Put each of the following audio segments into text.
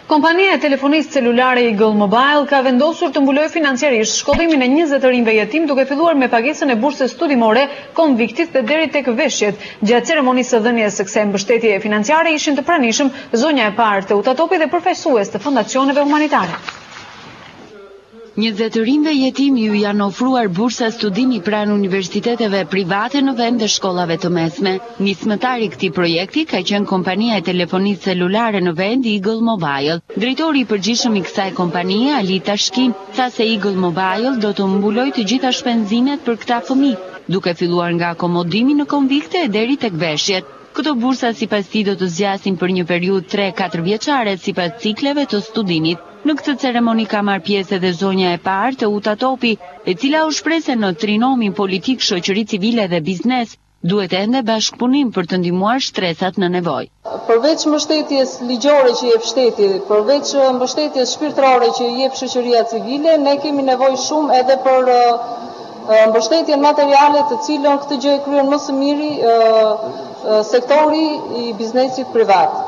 Kompania e telefonisë celulare Eagle Mobile ka vendosur të mbulojë financiarisht shkollimin e 20 rinjve jetim duke filluar me pagesën e bursës studimore konviktit dhe deri tek veshjet. Gjatë ceremonisë së dhënies së kësaj mbështetje financiare ishin të pranishëm zonja e parë të Utatopi dhe përfaqësues të fondacioneve humanitare. 20 rinjve jetim ju janë ofruar bursa studimi pranë universiteteve private në vend dhe shkollave të mesme. Nismëtari i këtij projekti ka qenë kompania e telefonisë celulare në vend Eagle Mobile. Drejtori i përgjithshëm i kësaj kompanie, Ali Tashkin, tha se Eagle Mobile do të mbulojë të gjitha shpenzimet për këta fëmijë, duke filluar nga akomodimi në konvikte e deri tek veshjet. Këto bursa sipas tij do të zgjasin për një periudhë 3-4 vjeçare sipas cikleve të studimit. Në këtë ceremoni ka marrë pjesë edhe zonja e parë të Utatopi, e cila u shpreh se në trinomin politik, shoqëri civile dhe biznes duhet ende bashkëpunim për të ndihmuar shtresat në nevojë. Përveç mbështetjes ligjore që jep shteti, përveç mbështetjes shpirtërore që jep shoqëria civile, ne kemi nevojë shumë edhe për mbështetjen materiale, të cilën këtë gjë e kryen më së miri sektori i biznesit privat.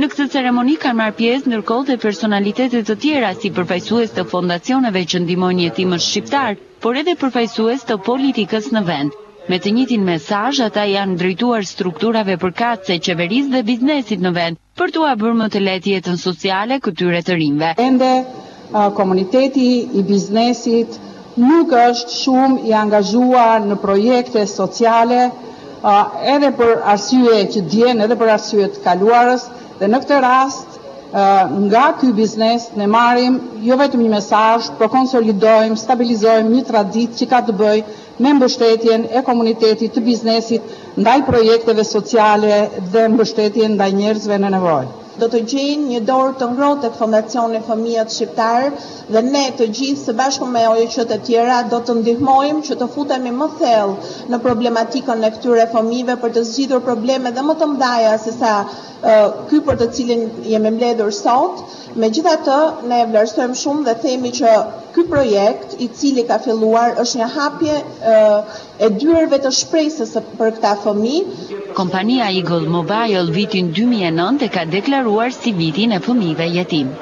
Në këtë ceremoni kanë marrë pjesë ndërkohë dhe personalitete të tjera si përfaqësues të fondacioneve që ndihmojnë jetimët shqiptar, por edhe përfaqësues të politikës në vend. Me të njëjtin mesazh, ata janë drejtuar strukturave përkatëse, qeverisë dhe biznesit në vend për t'u bërë më të lehtë jetën sociale këtyre të rinjve. Ende komuniteti i biznesit nuk është shumë i angazhuar në projekte sociale, edhe për arsye që dihen, edhe për arsye të kaluarës. Dhe në këtë rast, nga ky biznes ne marrim jo vetëm një mesazh, por konsolidojmë, stabilizojmë një traditë që ka të bëjë me mbështetjen e komunitetit të biznesit ndaj projekteve sociale dhe mbështetjen ndaj njerëzve në nevojë. Do të gjejnë një dorë të ngrohtë tek Fondacioni Fëmijët Shqiptar dhe ne të gjithë së bashku me ONG-të e tjera do të ndihmojmë që të futemi më thellë në problematikën e këtyre fëmijëve për të zgjidhur probleme dhe më të mëdha se sa ky për të cilin jemi mbledhur sot. Megjithatë, ne vlerësojmë shumë dhe themi që ky projekt i cili ka filluar është një hapje e dyerve të shpresës për këta fëmijë. Kompania Eagle Mobile vitin 2009 e ka deklaruar si vitin e fëmijëve jetim.